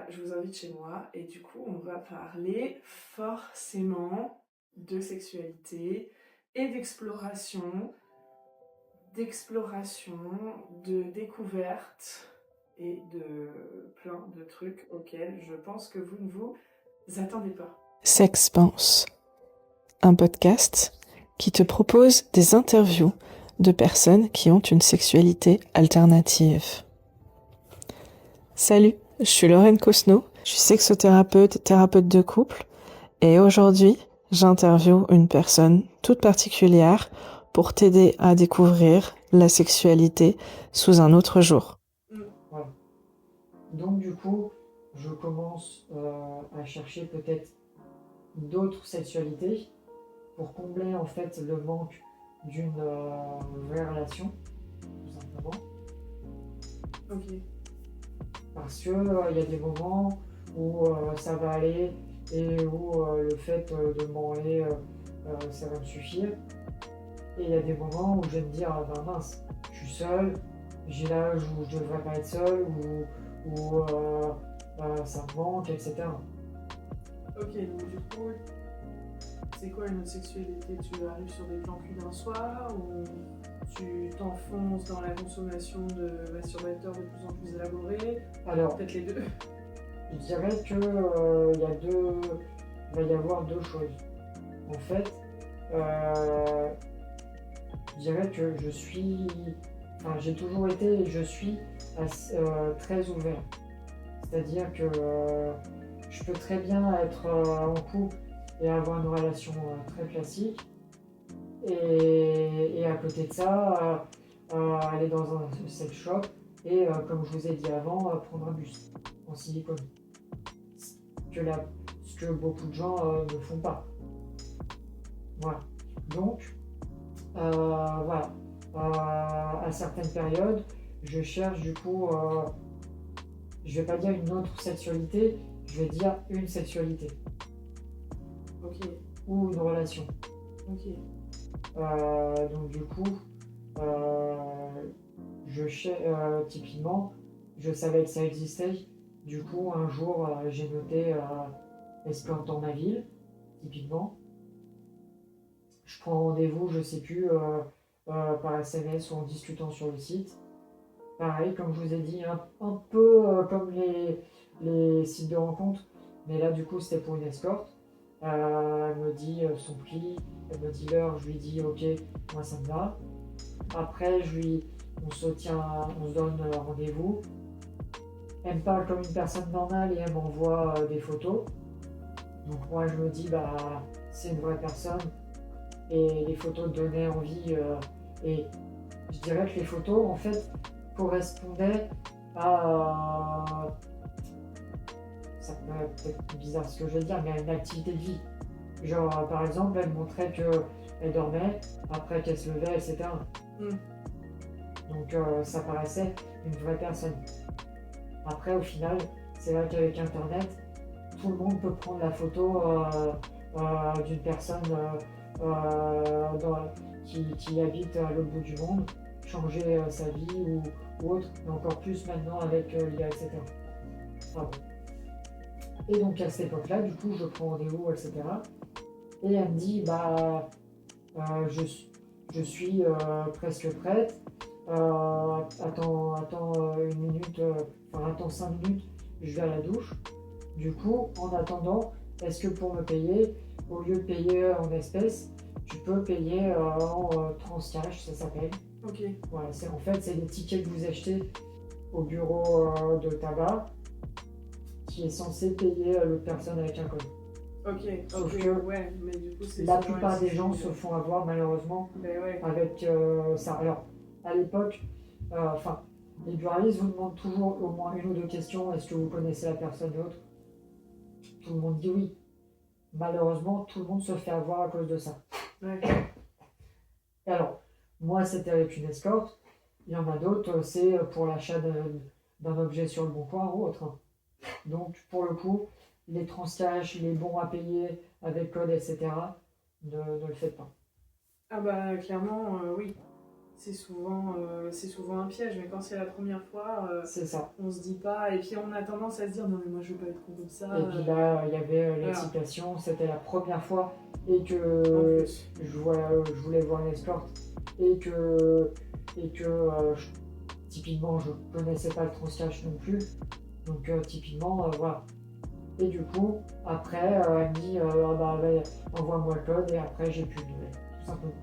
je vous invite chez moi et du coup, on va parler forcément de sexualité et d'exploration, de découverte et de plein de trucs auxquels je pense que vous ne vous attendez pas. Sex Pense, un podcast qui te propose des interviews de personnes qui ont une sexualité alternative. Salut, je suis Lorraine Cosno, je suis sexothérapeute et thérapeute de couple et aujourd'hui, j'interviewe une personne toute particulière pour t'aider à découvrir la sexualité sous un autre jour. Voilà. Donc du coup, je commence à chercher peut-être d'autres sexualités pour combler en fait le manque d'une vraie relation, tout simplement. Ok. Parce que il y a des moments où ça va aller et où le fait de branler ça va me suffire. Et il y a des moments où je vais me dire ben mince, je suis seul, j'ai l'âge où je devrais pas être seul, ou ça me manque, etc. Ok, donc du coup, c'est quoi une autre sexualité? Tu arrives sur des plans cul d'un soir ou tu t'enfonces dans la consommation de masturbateurs de plus en plus élaborés? Alors, Peut-être les deux. je dirais que il va y avoir deux choses. En fait, je dirais que j'ai toujours été et je suis très ouvert. C'est-à-dire que je peux très bien être en couple et avoir une relation très classique. Et à côté de ça, aller dans un sex shop et, comme je vous ai dit avant, prendre un bus en silicone. Ce que beaucoup de gens ne font pas. Voilà. Donc, voilà. À certaines périodes, je cherche du coup, je vais pas dire une autre sexualité, je vais dire une sexualité. Ok. Ou une relation. Ok. Donc du coup, typiquement, je savais que ça existait. Du coup, un jour, j'ai noté Esplante dans ma ville, typiquement. Je prends rendez-vous, je sais plus, par SMS ou en discutant sur le site. Pareil, comme je vous ai dit, un peu comme les sites de rencontres, mais là, du coup, c'était pour une escorte. Elle me dit son prix, elle me dit l'heure, je lui dis ok, moi ça me va. Après, on se donne rendez-vous. Elle me parle comme une personne normale et elle m'envoie des photos. Donc moi je me dis bah c'est une vraie personne et les photos donnaient envie et je dirais que les photos en fait correspondaient à ça peut être bizarre ce que je vais dire mais à une activité de vie. Genre par exemple elle montrait qu'elle dormait, après qu'elle se levait, etc. Donc ça paraissait une vraie personne. Après, au final, c'est vrai qu'avec Internet, tout le monde peut prendre la photo d'une personne qui habite à l'autre bout du monde, changer sa vie ou autre, mais encore plus maintenant avec l'IA, etc. Ah bon. Et donc à cette époque-là, du coup, je prends rendez-vous, etc. Et elle me dit, bah, je suis presque prête. Attends une minute, attends 5 minutes, je vais à la douche. Du coup, en attendant, est-ce que pour me payer, au lieu de payer en espèces, tu peux payer en transcash, ça s'appelle. Ok. Voilà, c'est des tickets que vous achetez au bureau de tabac qui est censé payer l'autre personne avec un code. Ok, Sauf ok, que ouais, mais du coup c'est la plupart des gens se font font avoir malheureusement avec ça. Alors, à l'époque, les buralistes vous demandent toujours au moins une ou deux questions. Est-ce que vous connaissez la personne et autres? Tout le monde dit oui. Malheureusement, tout le monde se fait avoir à cause de ça. Ouais. Et alors, moi, c'était avec une escorte. Il y en a d'autres, c'est pour l'achat d'un objet sur le bon coin ou autre. Donc, pour le coup, les transcash, les bons à payer avec code, etc., ne le faites pas. Ah bah clairement, oui. c'est souvent un piège, mais quand c'est la première fois, C'est ça. on se dit pas, et puis on a tendance à se dire non mais moi je veux pas être con comme ça. Et puis là, il y avait Voilà. l'excitation, c'était la première fois, et En que plus. je voulais voir une escorte, et que typiquement, je connaissais pas le transcash non plus, donc typiquement, voilà. Et du coup, après, elle me dit, ah bah, envoie-moi le code, et après, j'ai pu le tout simplement.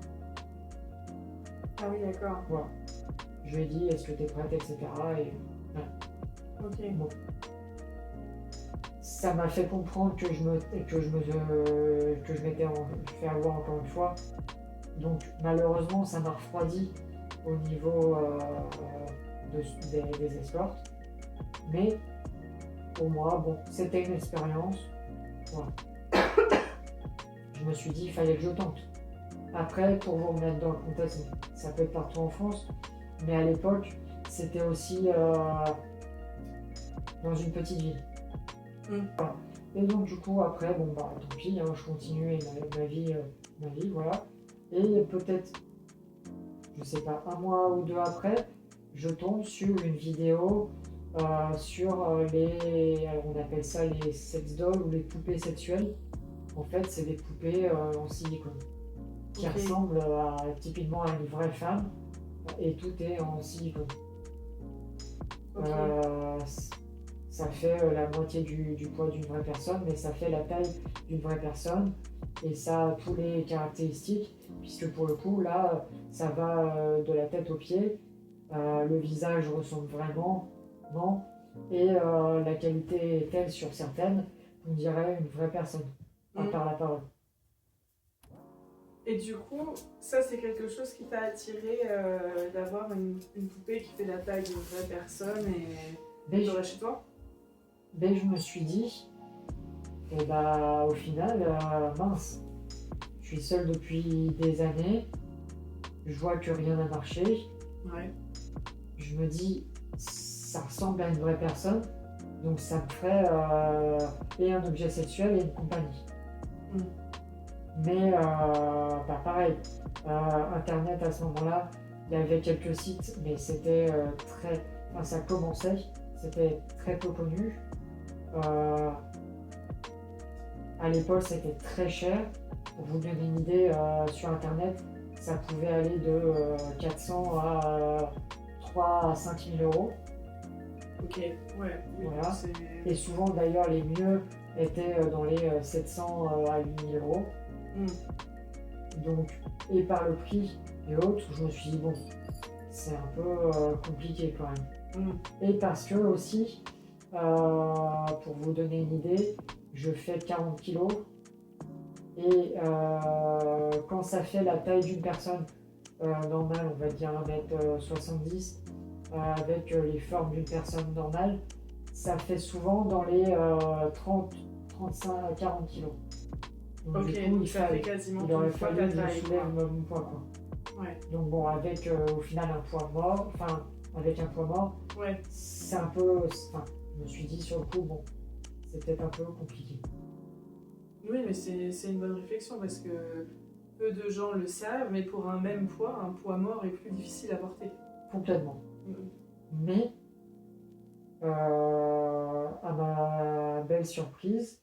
Ah oui, d'accord. Voilà. Je lui ai dit, est-ce que t'es prête, etc. Et Ok. bon. Ça m'a fait comprendre que je m'étais fait avoir encore une fois. Donc malheureusement, ça m'a refroidi au niveau des escortes. Mais pour moi, bon, c'était une expérience. Voilà. Je me suis dit, il fallait que je tente. Après, pour vous remettre dans le contexte, ça peut être partout en France, mais à l'époque, c'était aussi dans une petite ville. Voilà. Et donc du coup, après, bon bah tant pis, hein, je continuais ma vie, voilà. Et peut-être, je sais pas, un mois ou deux après, je tombe sur une vidéo sur alors on appelle ça les sex dolls ou les poupées sexuelles. En fait, c'est des poupées en silicone qui ressemblent typiquement à une vraie femme, et tout est en silicone. Ça fait la moitié du poids d'une vraie personne, mais ça fait la taille d'une vraie personne, et ça a tous les caractéristiques, puisque pour le coup, là, ça va de la tête aux pieds, le visage ressemble vraiment, non, et la qualité est telle sur certaines, on dirait une vraie personne, par la parole. Et du coup, ça c'est quelque chose qui t'a attiré d'avoir une poupée qui fait la taille d'une vraie personne et de chez toi? Mais je me suis dit, et bah au final, mince, je suis seul depuis des années, je vois que rien n'a marché. Ouais. Je me dis, ça ressemble à une vraie personne, donc ça me ferait et un objet sexuel et une compagnie. Mais bah pareil, Internet à ce moment-là, il y avait quelques sites, mais c'était ça commençait, c'était très peu connu. À l'époque, c'était très cher. Pour vous donner une idée, sur Internet, ça pouvait aller de 400 à 3 à 5 000 euros. Ok, ouais. Voilà. Et souvent, d'ailleurs, les mieux étaient dans les 700 à 8 000 euros. Donc, et par le prix et autres, je me suis dit, bon, c'est un peu compliqué quand même. Et parce que aussi, pour vous donner une idée, je fais 40 kilos, et quand ça fait la taille d'une personne normale, on va dire 1m70, avec les formes d'une personne normale, ça fait souvent dans les 30, 35 à 40 kilos. Donc du coup, ça fait quasiment il aurait fois fallu ta que je taille, soulève mon poids, quoi. Ouais. Donc bon, avec au final un poids mort, Ouais. c'est un peu, je me suis dit sur le coup, bon, c'est peut-être un peu compliqué. Oui, mais c'est une bonne réflexion, parce que peu de gens le savent, mais pour un même poids, un poids mort est plus difficile à porter. Complètement. Mais à ma belle surprise,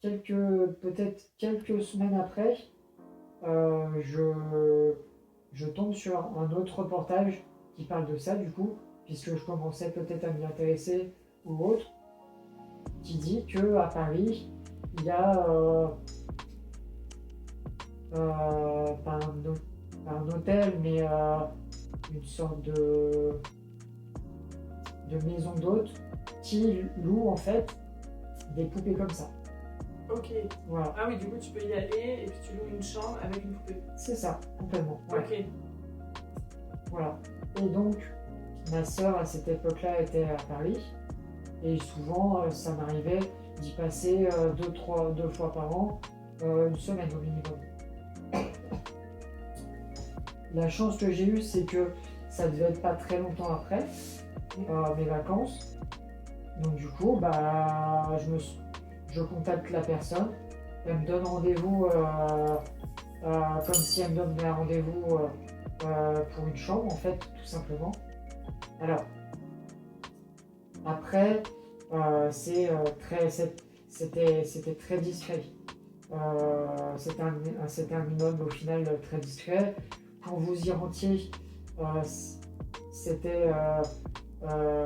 peut-être quelques semaines après, je tombe sur un autre reportage qui parle de ça, du coup, puisque je commençais peut-être à m'y intéresser ou autre, qui dit qu'à Paris, il y a pas un hôtel, mais une sorte de maison d'hôte qui loue en fait des poupées comme ça. Ok. Voilà. Ah oui, du coup tu peux y aller et puis tu loues une chambre avec une poupée. C'est ça, complètement. Ouais. Ok. Voilà. Et donc, ma sœur à cette époque-là était à Paris, et souvent ça m'arrivait d'y passer deux fois par an, une semaine au minimum. La chance que j'ai eue, c'est que ça devait être pas très longtemps après mes vacances. Donc du coup, bah, je contacte la personne, elle me donne rendez-vous comme si elle me donnait un rendez-vous pour une chambre, en fait, tout simplement. Alors, après, c'était très discret. C'était un immeuble au final très discret. Quand vous y rentiez, c'était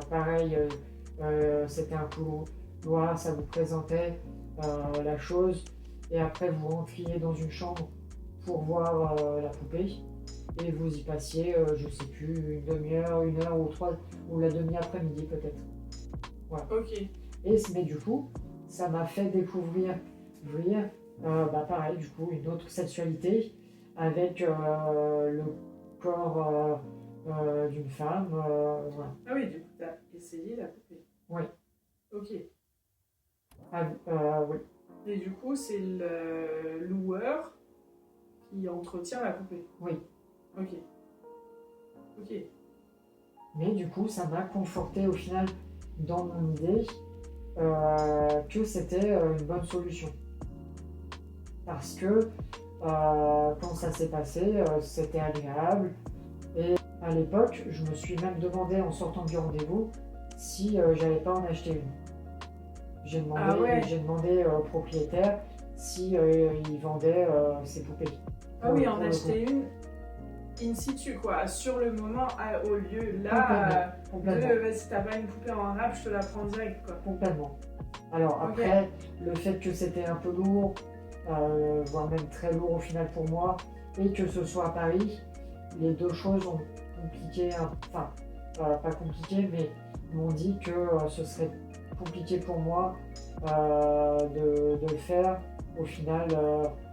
pareil, c'était un couloir, ça vous présentait la chose, et après vous rentriez dans une chambre pour voir la poupée, et vous y passiez, je sais plus, une demi-heure, une heure ou trois, ou la demi-après-midi peut-être. Voilà. Ok. Mais du coup, ça m'a fait découvrir, pareil, du coup, une autre sexualité avec le corps d'une femme. Voilà. Ah oui, du coup, t'as essayé la poupée. Oui. Ok. Oui. Et du coup, c'est le loueur qui entretient la poupée. Oui. Ok. Ok. Mais du coup, ça m'a conforté au final dans mon idée que c'était une bonne solution. Parce que quand ça s'est passé, c'était agréable. Et à l'époque, je me suis même demandé en sortant du rendez-vous si j'allais pas en acheter une. J'ai demandé au propriétaire si il vendait ses poupées. Ah oui, en acheter une in situ, quoi, sur le moment, au lieu là, si t'as pas une poupée en rap, je te la prends direct, quoi. Complètement. Alors après, le fait que c'était un peu lourd, voire même très lourd au final pour moi, et que ce soit à Paris, les deux choses ont compliqué, enfin, pas compliqué, mais m'ont dit que ce serait compliqué pour moi de le faire au final,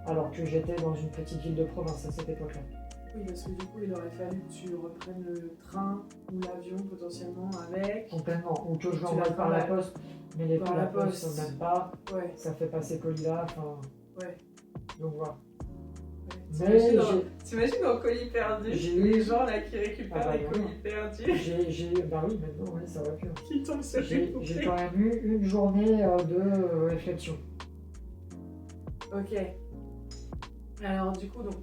alors que j'étais dans une petite ville de province à cette époque-là. Oui, parce que du coup, il aurait fallu que tu reprennes le train ou l'avion potentiellement avec. Complètement, ou que je l'envoie par la poste, mais les par la poste, même pas. Ouais. Ça fait passer colis là, enfin. Ouais. Donc voilà. Ouais. T'imagines en colis perdu, les gens là qui récupèrent les colis perdus. Bah oui, maintenant, oui, ça va plus. Qui tombent sur les poupées. J'ai quand même eu une journée de réflexion. Ok. Alors du coup, donc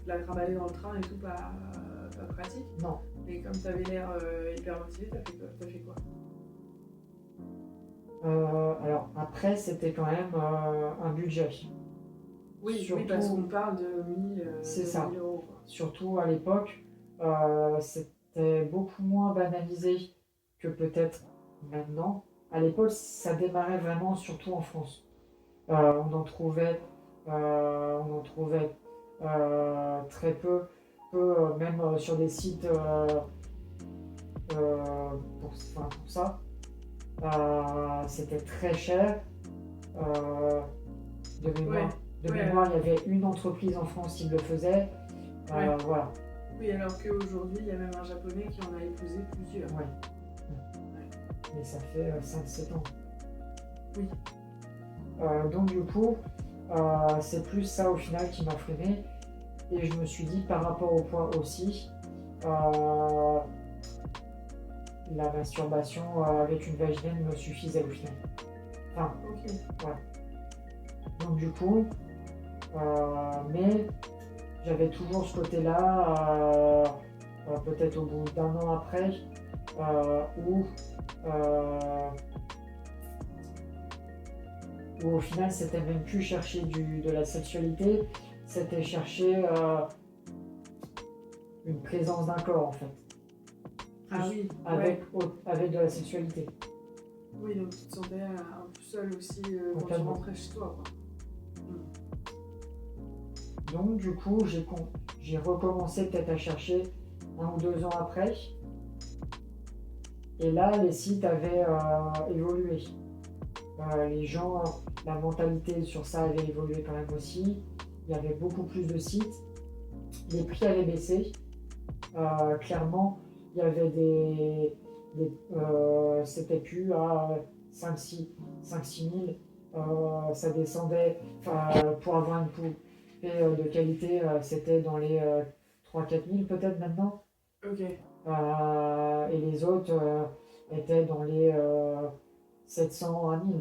la trimballer dans le train et tout, pas pratique. Non. Mais comme t'avais l'air hyper motivé, t'as fait quoi? Alors après, c'était quand même un budget. Oui, parce qu'on parle de 1000 euros. Quoi. Surtout à l'époque, c'était beaucoup moins banalisé que peut-être maintenant. À l'époque, ça démarrait vraiment surtout en France. On en trouvait très peu, même sur des sites pour ça. C'était très cher. De mémoire, il y avait une entreprise en France qui le faisait. Voilà. Oui, alors qu'aujourd'hui, il y a même un japonais qui en a épousé plusieurs. Ouais. Mais ça fait 5-7 ans. Oui. Donc du coup, c'est plus ça au final qui m'a freiné. Et je me suis dit par rapport au poids aussi, la masturbation avec une vaginelle me suffisait au final. Enfin, ok. Voilà. Donc du coup, mais j'avais toujours ce côté-là, peut-être au bout d'un an après, où au final c'était même plus chercher de la sexualité, c'était chercher une présence d'un corps en fait. Avec de la sexualité. Oui, donc tu te sentais un peu seul aussi quand tu rentrais chez toi, quoi. Donc du coup, j'ai recommencé peut-être à chercher 1 ou 2 ans après. Et là, les sites avaient évolué. Les gens, la mentalité sur ça avait évolué quand même aussi. Il y avait beaucoup plus de sites. Les prix avaient baissé. Clairement, il y avait c'était plus à 5-6 000. Ça descendait. Pour avoir une poupée de qualité, c'était dans les 3-4 000 peut-être maintenant. Ok. Et les autres étaient dans les 700 à 1000.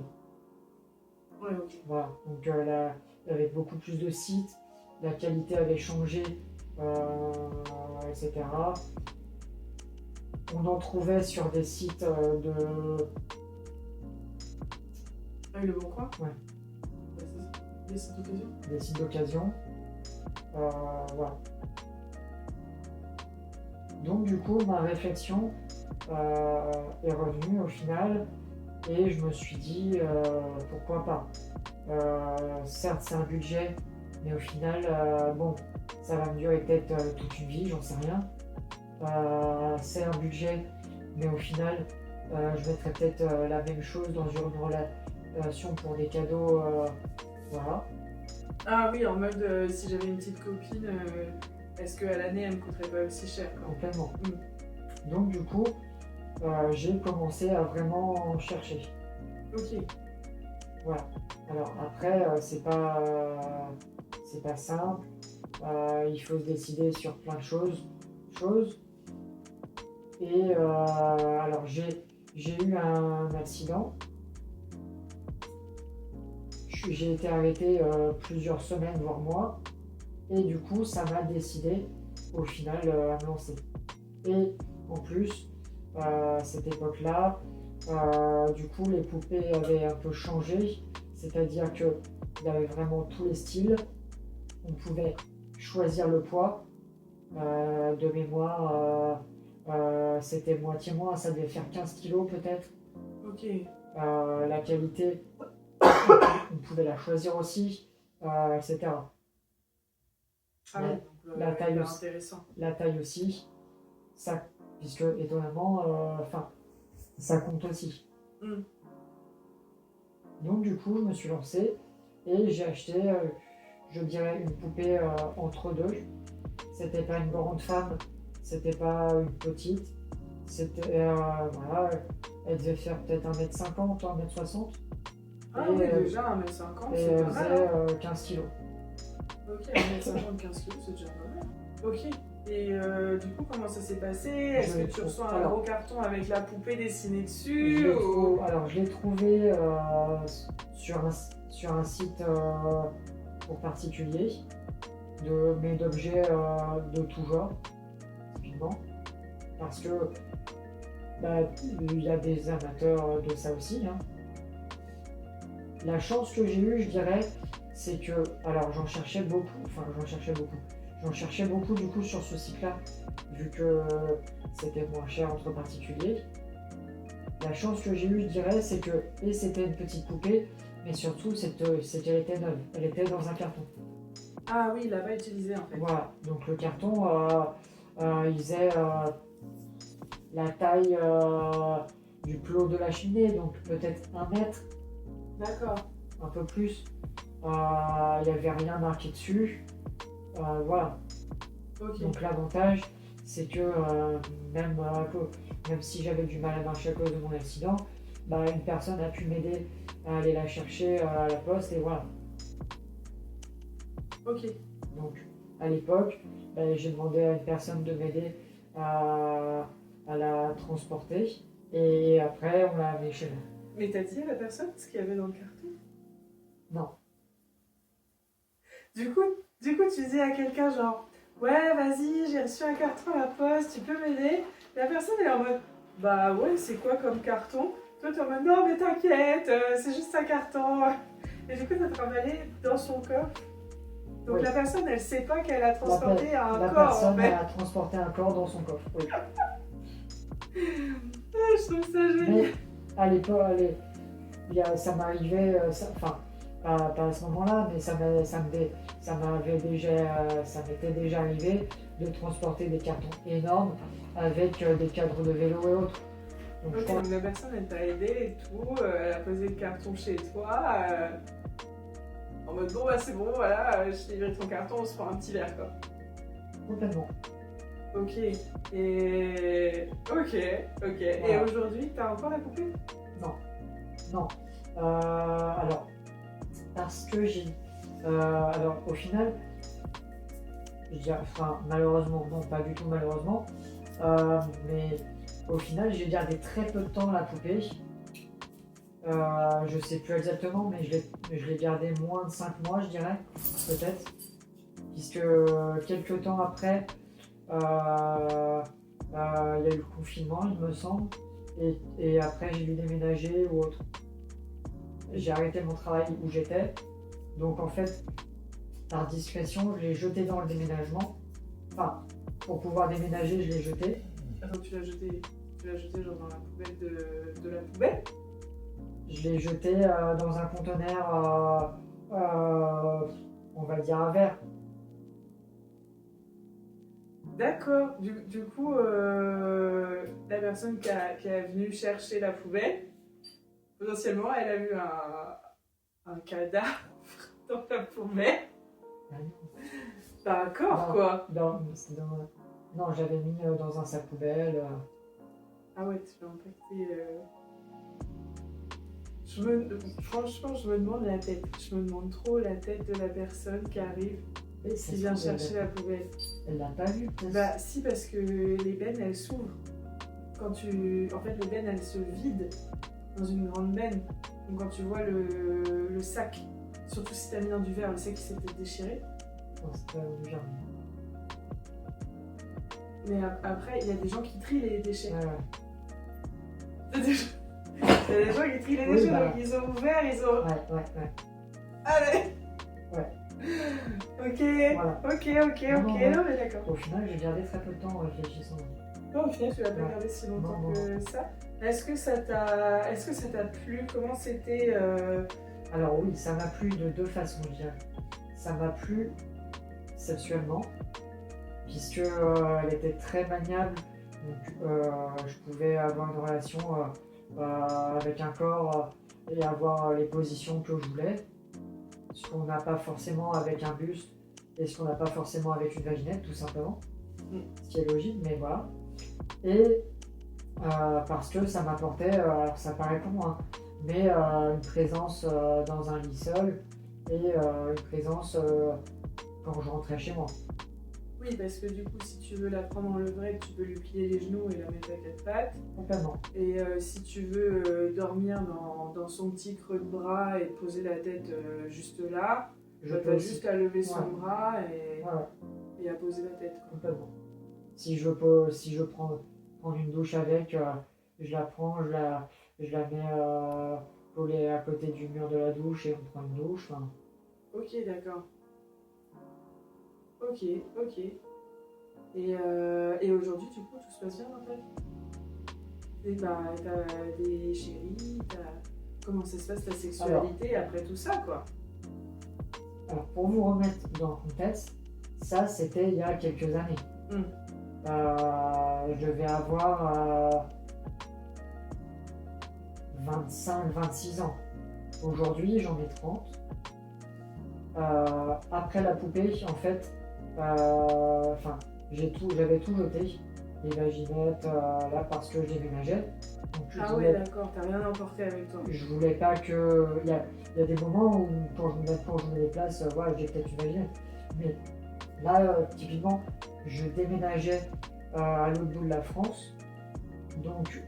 Ouais, ok. Voilà. Donc là, il y avait beaucoup plus de sites, la qualité avait changé etc. On en trouvait sur des sites Ah oui, le bon coin? Ouais. C'est ça. Des sites d'occasion? des sites d'occasion. Voilà. Donc du coup, ma réflexion est revenue au final et je me suis dit pourquoi pas. Certes, c'est un budget, mais au final, bon, ça va me durer peut-être toute une vie, j'en sais rien. C'est un budget, mais au final, je mettrais peut-être la même chose dans une relation pour des cadeaux. Voilà. Ah oui, en mode si j'avais une petite copine, est-ce qu'à l'année elle me coûterait pas aussi cher quoi? Complètement. Donc du coup, j'ai commencé à vraiment chercher. Ok. Voilà. Alors après, c'est pas simple. Il faut se décider sur plein de choses. Et alors j'ai eu un accident. J'ai été arrêté plusieurs semaines, voire mois. Et du coup, ça m'a décidé au final à me lancer. Et en plus, cette époque-là, du coup, les poupées avaient un peu changé. C'est-à-dire qu'il y avait vraiment tous les styles. On pouvait choisir le poids. De mémoire, c'était moitié moins, ça devait faire 15 kilos peut-être. Ok. La qualité, on pouvait la choisir aussi, etc. Ah La- oui, donc la taille hyper aussi. intéressant. La taille aussi, ça, puisque étonnamment, ça compte aussi. Mm. Donc du coup, je me suis lancé et j'ai acheté, je dirais, une poupée entre deux. C'était pas une grande femme, c'était pas une petite. C'était, voilà, elle devait faire peut-être 1m50, 1m60. Ah Et, oui, déjà 1m50, Et c'est elle pas mal. faisait Hein. 15 kilos. Ok, 1m50, 15 kg, c'est déjà pas mal. Ok. Et du coup, comment ça s'est passé? Est-ce que tu reçois un gros carton avec la poupée dessinée dessus Alors, je l'ai trouvé sur un site pour particulier, mais d'objets de tout genre, typiquement. Parce que il y a des amateurs de ça aussi. Hein. La chance que j'ai eue, je dirais, c'est que, alors j'en cherchais beaucoup du coup sur ce site-là, vu que c'était moins cher entre particuliers. La chance que j'ai eue, je dirais, c'est que, et c'était une petite poupée, mais surtout, qu'elle était neuve, elle était dans un carton. Ah oui, il l'a pas utilisé en fait. Voilà, donc le carton, il faisait la taille du plot de la cheminée, donc peut-être 1 mètre. D'accord. Un peu plus. Il n'y avait rien marqué dessus. Voilà. Ok. Donc l'avantage, c'est que même si j'avais du mal à marcher à cause de mon accident, une personne a pu m'aider à aller la chercher à la poste et voilà. Ok. Donc à l'époque, j'ai demandé à une personne de m'aider à la transporter et après on l'a amenée chez moi. Mais t'as dit à la personne ce qu'il y avait dans le carton? Non. Du coup, tu dis à quelqu'un genre ouais, vas-y, j'ai reçu un carton à la poste, tu peux m'aider? La personne elle est en mode bah ouais, c'est quoi comme carton? Toi t'es en mode non, mais t'inquiète, c'est juste un carton. Et du coup, t'as travaillé dans son coffre. Donc oui. La personne elle sait pas qu'elle a transporté un corps. La personne a transporté un corps dans son coffre, oui. Je trouve ça génial. Mais à l'époque, ça m'arrivait, pas à ce moment-là, mais ça m'était déjà arrivé de transporter des cartons énormes avec des cadres de vélo et autres. Donc, Ok, donc la personne elle t'a aidé et tout, elle a posé le carton chez toi, en mode bon bah c'est bon, voilà, je t'ai livré ton carton, on se prend un petit verre quoi. Complètement. Ok, et... Ok. Voilà. Et aujourd'hui, t'as encore la poupée? Non. Alors, parce que alors, au final, je dirais, malheureusement, non, pas du tout malheureusement, mais au final, j'ai gardé très peu de temps la poupée. Je sais plus exactement, mais je l'ai gardé moins de 5 mois, je dirais, peut-être. puisque quelques temps après, il y a eu le confinement, il me semble, et après j'ai dû déménager ou autre. J'ai arrêté mon travail où j'étais, donc en fait, par discrétion, je l'ai jeté dans le déménagement. Enfin, pour pouvoir déménager, je l'ai jeté. Attends, tu l'as jeté genre dans la poubelle de la poubelle? Je l'ai jeté dans un conteneur, on va dire à verre. D'accord. Du coup, la personne qui est venue chercher la poubelle, potentiellement, elle a vu un cadavre dans la poubelle. Ah non. D'accord, Non, quoi. Non, j'avais mis dans un sac poubelle. Ah ouais, tu l'as impacté. Franchement, je me demande la tête. Je me demande trop la tête de la personne qui arrive, Et qui vient chercher la poubelle. Elle l'a pas vu, peut-être. Bah si, parce que les bennes, elles s'ouvrent. En fait, les bennes, elles se vident dans une grande benne. Donc quand tu vois le sac, surtout si t'as mis dans du verre, le sac qui s'était déchiré. Non, c'est pas du jardin. Mais après, il y a des gens qui trient les déchets. Ouais. Il y a des gens qui trient les Oui, déchets, bah. donc ils ont ouvert, ils ont... Ouais. Allez. Ouais. Ok, Voilà. ok, Non, non mais d'accord. Au final, j'ai gardé très peu de temps en réfléchissant. Au final, tu l'as pas Ouais. gardé si longtemps Non. que ça. Est-ce que ça t'a plu? Comment c'était Alors oui, ça m'a plu de deux façons, je dirais. Ça m'a plu sexuellement, puisque elle était très maniable, donc je pouvais avoir une relation avec un corps et avoir les positions que je voulais, ce qu'on n'a pas forcément avec un buste et ce qu'on n'a pas forcément avec une vaginette, tout simplement, ce qui est logique, mais voilà. Et parce que ça m'apportait, alors ça paraît con, hein, mais une présence dans un lit seul et une présence quand je rentrais chez moi. Oui, parce que du coup, si tu veux la prendre en levrette, tu peux lui plier les genoux et la mettre à quatre pattes. Complètement. Et si tu veux dormir dans son petit creux de bras et poser la tête juste là, Je tu peux as aussi. juste à lever son Ouais. bras Voilà, et à poser la tête. complètement. Si je prends une douche avec, je la prends, je la mets collée à côté du mur de la douche et on prend une douche. Enfin, Ok, d'accord. Ok. Et aujourd'hui, du coup, tout se passe bien dans ta vie? Et bah, t'as des chéris, comment ça se passe ta sexualité après tout ça, quoi? alors, pour vous remettre dans le contexte, ça c'était il y a quelques années. Je devais avoir 25-26 ans. Aujourd'hui, j'en ai 30. Après la poupée, en fait, j'avais tout jeté, les vaginettes, là, parce que je déménageais. Donc, Ah ouais, d'accord, t'as rien emporté avec toi. je voulais pas que... Il y a des moments où, quand je me déplace, voilà, j'ai peut-être une vaginette. Mais là, typiquement, je déménageais à l'autre bout de la France. Donc,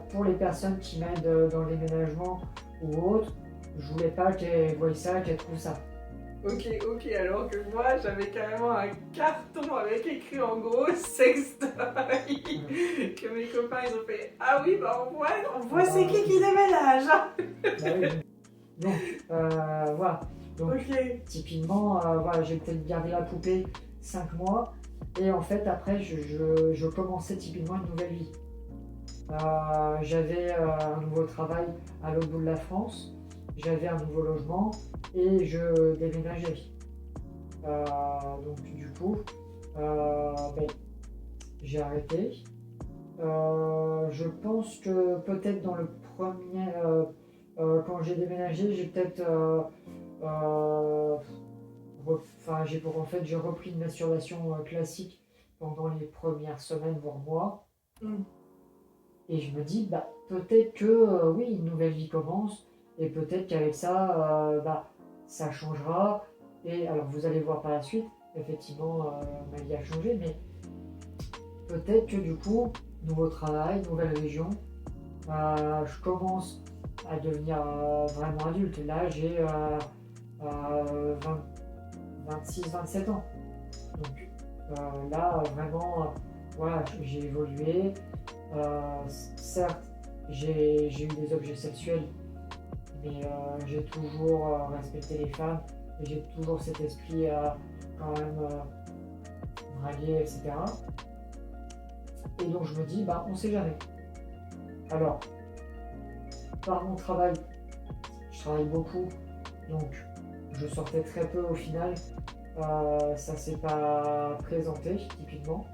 pour les personnes qui m'aident dans le déménagement ou autre, je voulais pas qu'elles voient ça, qu'elles trouvent ça. Ok, alors que moi j'avais carrément un carton avec écrit en gros sextoy que mes copains ils ont fait ah oui bah on voit c'est qui déménage hein. Bah oui. Donc voilà. Donc Ok. typiquement voilà, j'ai peut-être gardé la poupée 5 mois et en fait après je commençais typiquement une nouvelle vie. J'avais un nouveau travail à l'autre bout de la France, j'avais un nouveau logement et je déménageais. Donc du coup, j'ai arrêté. Je pense que peut-être dans le premier, quand j'ai déménagé, j'ai peut-être, j'ai repris une masturbation classique pendant les premières semaines voire mois. Et je me dis, peut-être que oui, une nouvelle vie commence, et peut-être qu'avec ça, ça changera. Et alors, vous allez voir par la suite, effectivement, ma vie a changé, mais peut-être que du coup, nouveau travail, nouvelle région, je commence à devenir vraiment adulte. Là, j'ai 26-27 ans. Donc là, vraiment, voilà, j'ai évolué. Certes, j'ai eu des objets sexuels, mais j'ai toujours respecté les femmes et j'ai toujours cet esprit à quand même draguer, etc. Et donc je me dis, bah on sait jamais. Alors, par mon travail, je travaille beaucoup, donc je sortais très peu au final. Ça s'est pas présenté typiquement.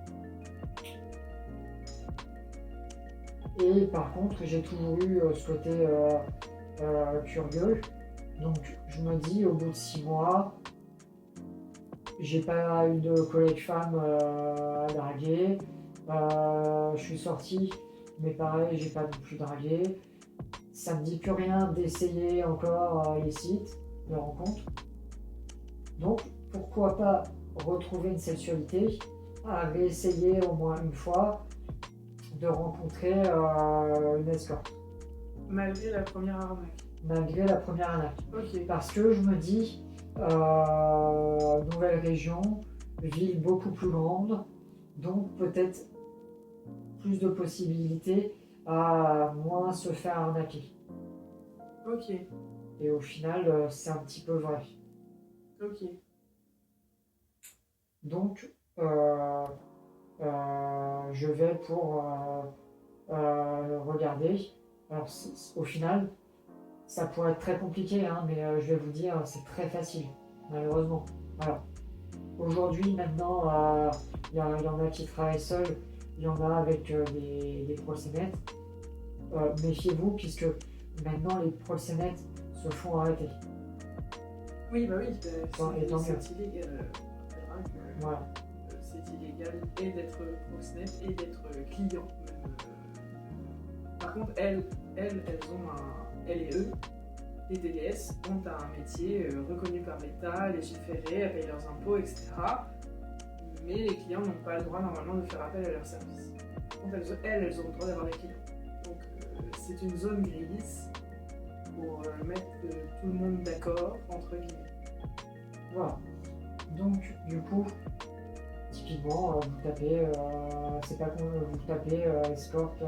Et par contre, j'ai toujours eu ce côté curieux. Donc je me dis, au bout de 6 mois, j'ai pas eu de collègue femme à draguer. Je suis sorti, mais pareil, j'ai pas non plus dragué. Ça me dit plus rien d'essayer encore les sites de rencontres. Donc pourquoi pas retrouver une sexualité, à réessayer au moins une fois de rencontrer une escorte. Malgré la première arnaque. Malgré la première arnaque. Ok. Parce que je me dis, nouvelle région, ville beaucoup plus grande, donc peut-être plus de possibilités à moins se faire arnaquer. Ok. Et au final, c'est un petit peu vrai. Ok. Donc, je vais pour regarder. Alors, au final, ça pourrait être très compliqué, hein, mais je vais vous dire, c'est très facile, malheureusement. Voilà. Aujourd'hui, maintenant, il y en a qui travaillent seuls, il y en a avec des proxénètes. Méfiez-vous, puisque maintenant, les proxénètes se font arrêter. Oui, bah oui, tant mieux. c'est illégal. Voilà. C'est illégal et d'être proxénète et d'être client. Par contre, elles et eux, les TDS, ont un métier reconnu par l'État, légiféré, elles payent leurs impôts, etc. Mais les clients n'ont pas le droit normalement de faire appel à leurs services. Donc elles ont le droit d'avoir des clients. Donc c'est une zone grise pour mettre tout le monde d'accord, entre guillemets. Voilà. Donc, du coup, typiquement, vous tapez, c'est pas con, vous tapez escorte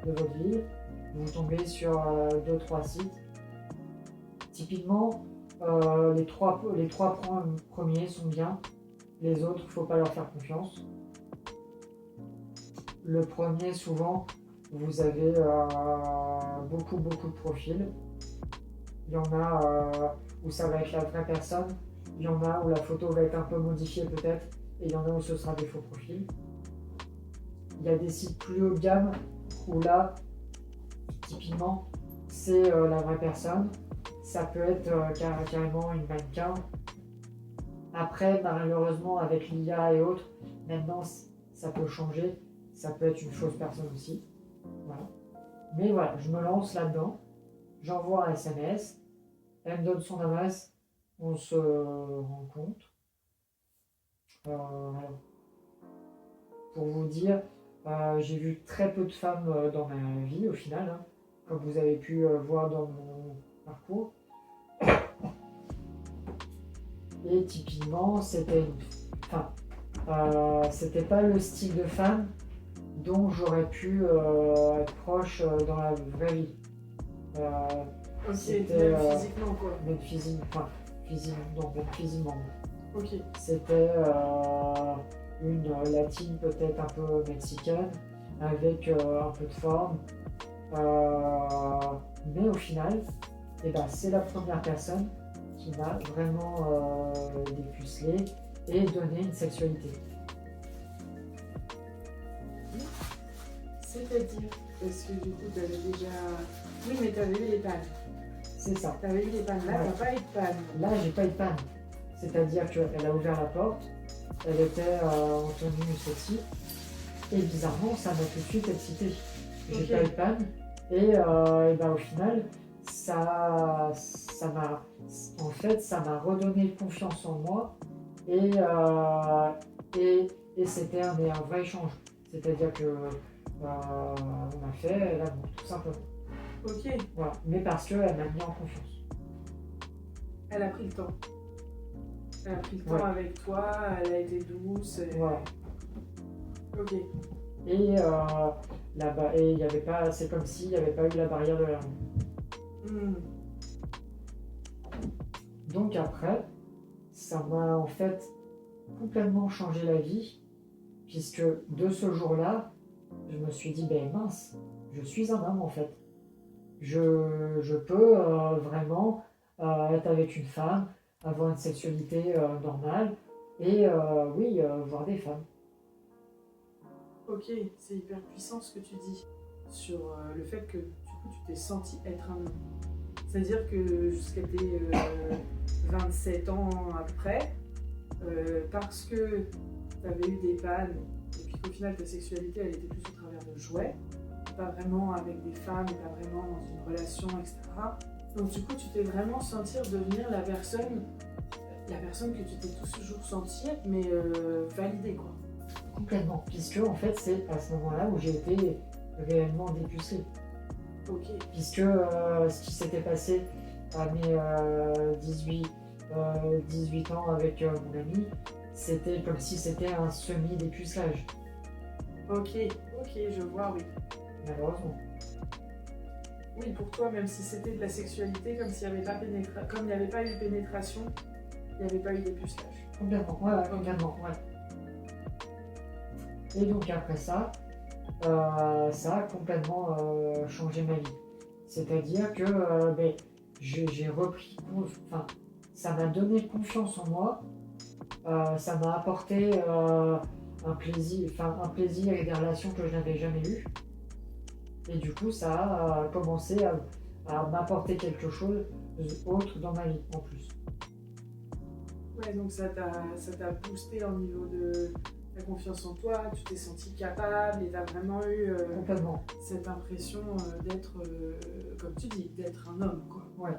de votre ville, vous tombez sur 2-3 sites. Typiquement, les trois premiers sont bien, les autres, faut pas leur faire confiance. Le premier, souvent, vous avez beaucoup de profils. Il y en a où ça va être la vraie personne, il y en a où la photo va être un peu modifiée peut-être, et il y en a où ce sera des faux profils. Il y a des sites plus haut de gamme où là, typiquement, c'est la vraie personne. Ça peut être carrément une mannequin. Après, malheureusement, avec l'IA et autres, maintenant, ça peut changer. Ça peut être une fausse personne aussi. Voilà. Mais voilà, je me lance là-dedans. J'envoie un SMS. Elle me donne son adresse. On se rencontre. Alors, pour vous dire, j'ai vu très peu de femmes dans ma vie au final, hein, comme vous avez pu voir dans mon parcours. Et typiquement, c'était pas le style de femme dont j'aurais pu être proche dans la vraie vie. Ok, c'était même physiquement quoi. même physiquement. Ok. C'était une latine peut-être un peu mexicaine, avec un peu de forme. Mais au final, c'est la première personne qui m'a vraiment dépucelé et donné une sexualité. C'est-à-dire, parce que du coup, t'avais déjà... Oui, mais t'avais eu les pannes. C'est ça. T'avais eu les pannes. Là, Ouais. t'as pas eu de panne. Là, j'ai pas eu de panne. C'est-à-dire qu'elle a ouvert la porte, elle était en tenue sexy, et bizarrement, ça m'a tout de suite excité. J'ai pas eu de panne, et au final, ça m'a redonné confiance en moi, et c'était un vrai échange. C'est-à-dire que on a fait l'amour, tout simplement. Ok. Voilà. Mais parce qu'elle m'a mis en confiance. Elle a pris le temps. Elle a pris le temps Ouais. avec toi, elle a été douce. Et... Voilà. Ok. Et là-bas, et il y avait pas, c'est comme s'il n'y avait pas eu la barrière de la langue. Hmm. Donc après, ça m'a en fait complètement changé la vie, puisque de ce jour-là, je me suis dit, ben mince, je suis un homme en fait. Je peux vraiment être avec une femme, avoir une sexualité normale, et oui, voir des femmes. Ok, c'est hyper puissant ce que tu dis sur le fait que du coup tu t'es senti être un homme. C'est-à-dire que jusqu'à tes 27 ans à peu près, parce que tu avais eu des pannes et puis qu'au final ta sexualité elle était plus au travers de jouets, pas vraiment avec des femmes et pas vraiment dans une relation, etc. Donc du coup tu t'es vraiment sentir devenir la personne que tu t'es toujours senti, mais validée quoi. Complètement, puisque en fait c'est à ce moment-là où j'ai été réellement dépucelé. Ok. Puisque ce qui s'était passé à mes 18 ans avec mon ami, c'était comme si c'était un semi-dépucelage, Ok, je vois, oui. malheureusement. Oui, pour toi, même si c'était de la sexualité, comme s'il n'y avait pas comme il n'y avait pas eu pénétration, il n'y avait pas eu dépucelage. Complètement, ouais, complètement, ouais. Et donc après ça, ça a complètement changé ma vie. C'est-à-dire que j'ai repris, enfin, ça m'a donné confiance en moi, ça m'a apporté un plaisir et des relations que je n'avais jamais eues. Et du coup, ça a commencé à m'apporter quelque chose d'autre dans ma vie en plus. Ouais, donc ça t'a boosté au niveau de la confiance en toi, tu t'es senti capable et tu as vraiment eu Complètement. cette impression d'être, comme tu dis, d'être un homme, quoi. Ouais.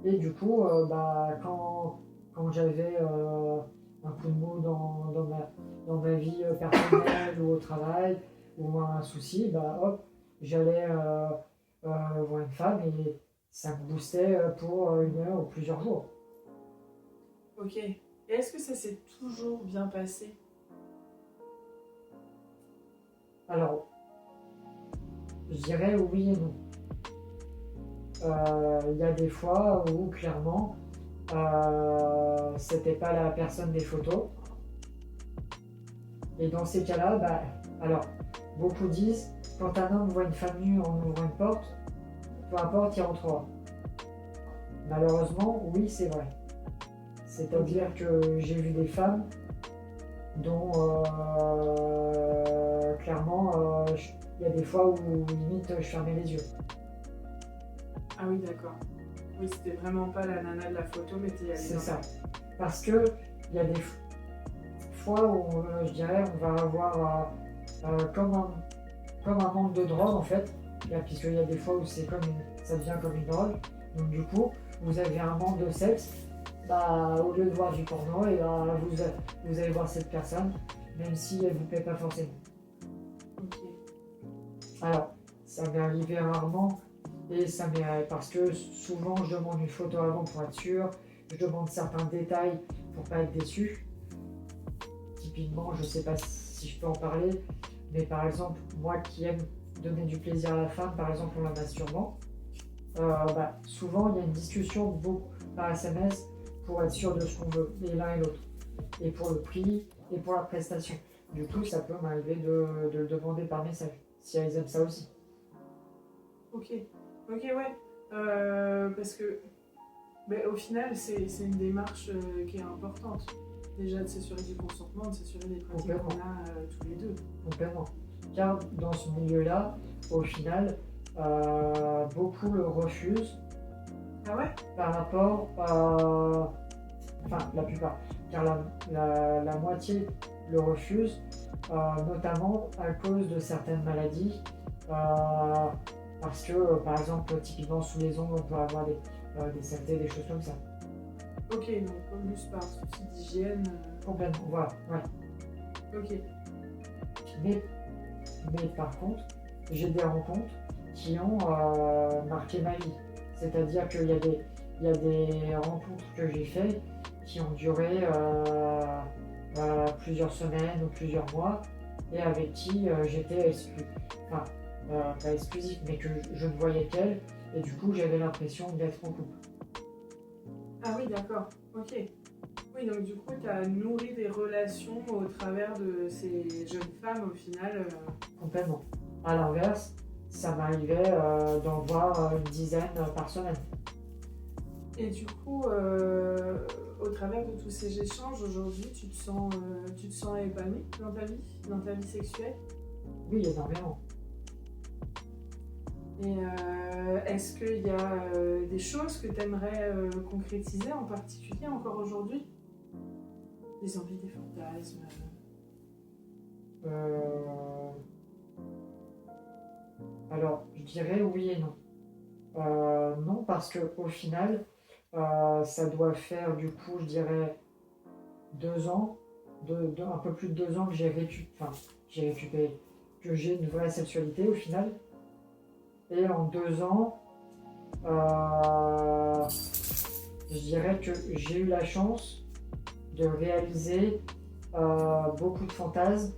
Et du coup, quand j'avais un coup de mou dans ma vie personnelle ou au travail, ou un souci, bah hop, j'allais voir une femme et ça me boostait pour 1 heure ou plusieurs jours. Ok. Et est-ce que ça s'est toujours bien passé? Alors, je dirais oui et non. Il y a des fois où clairement c'était pas la personne des photos. Et dans ces cas-là, alors beaucoup disent quand un homme voit une femme nue en ouvrant une porte, peu importe, il rentrera. Malheureusement, oui, c'est vrai. C'est-à-dire que j'ai vu des femmes dont clairement il y a des fois où limite je fermais les yeux. Ah oui, d'accord. Oui, c'était vraiment pas la nana de la photo, mais t'es allé C'est dans ça. Parce que il y a des fois où je dirais on va avoir comme un manque de drogue en fait, puisqu'il y a des fois où ça devient comme une drogue. Donc du coup, vous avez un manque de sexe, au lieu de voir du porno, et vous allez voir cette personne, même si elle vous plaît pas forcément. Ok. Alors, ça m'est arrivé rarement, et ça m'est parce que souvent je demande une photo avant pour être sûr, je demande certains détails pour pas être déçu. Typiquement, je sais pas si je peux en parler, mais par exemple, moi qui aime donner du plaisir à la femme, par exemple en la masturbant, souvent il y a une discussion par SMS pour être sûr de ce qu'on veut, et l'un et l'autre, et pour le prix, et pour la prestation. Du coup, ça peut m'arriver de le demander par message, si elles aiment ça aussi. Ok, ouais. Parce que au final, c'est une démarche qui est importante. Déjà de s'assurer du consentement, de s'assurer des pratiques qu'on a tous les deux. Complètement. Car dans ce milieu-là, au final, beaucoup le refusent. Ah ouais? Par rapport à... Enfin, la plupart. Car la moitié le refuse, notamment à cause de certaines maladies. Parce que, par exemple, typiquement sous les ongles, on peut avoir des saletés, des choses comme ça. Ok, donc plus par souci d'hygiène. Complètement, voilà, ouais. Ok. Mais par contre, j'ai des rencontres qui ont marqué ma vie. C'est-à-dire qu'il y a des rencontres que j'ai faites qui ont duré plusieurs semaines ou plusieurs mois et avec qui j'étais pas exclusif, mais que je ne voyais qu'elle et du coup j'avais l'impression d'être en couple. Ah oui, d'accord. Ok. Oui, donc du coup, tu as nourri des relations au travers de ces jeunes femmes au final. Complètement. À l'inverse, ça m'arrivait d'en voir une dizaine par semaine. Et du coup, au travers de tous ces échanges, aujourd'hui, tu te sens épanoui dans ta vie sexuelle? Oui, énormément. Et est-ce qu'il y a des choses que tu aimerais concrétiser en particulier encore aujourd'hui? Des envies, des fantasmes? Alors, je dirais oui et non. Non, parce qu'au final, ça doit faire du coup, je dirais, 2 ans, un peu plus de 2 ans que j'ai récupéré, que j'ai une vraie sexualité au final. Et en 2 ans, je dirais que j'ai eu la chance de réaliser beaucoup de fantasmes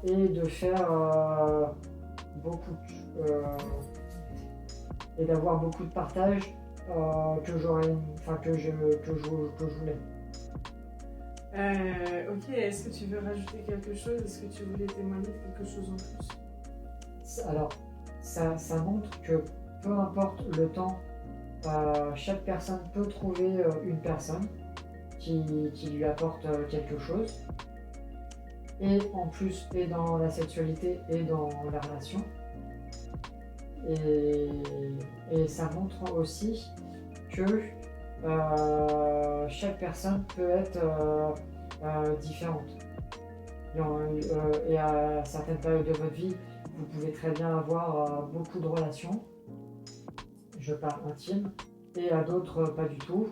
et de faire et d'avoir beaucoup de partage que je voulais. Ok, est-ce que tu veux rajouter quelque chose? Est-ce que tu voulais témoigner de quelque chose en plus? Alors, ça montre que peu importe le temps, chaque personne peut trouver une personne qui lui apporte quelque chose. Et en plus, et dans la sexualité et dans la relation. Et ça montre aussi que chaque personne peut être différente. Et à certaines périodes de votre vie, vous pouvez très bien avoir beaucoup de relations, je parle intime, et à d'autres pas du tout.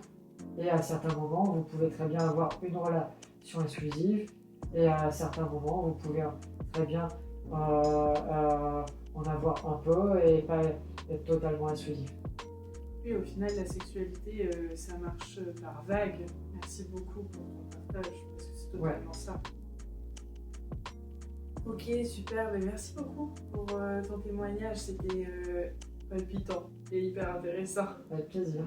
Et à certains moments, vous pouvez très bien avoir une relation exclusive, et à certains moments, vous pouvez très bien en avoir un peu et pas être totalement exclusif. Oui, au final, la sexualité, ça marche par vague. Merci beaucoup pour ton partage, parce que c'est totalement ça. Ok, super, mais merci beaucoup pour ton témoignage, c'était palpitant et hyper intéressant. Avec plaisir.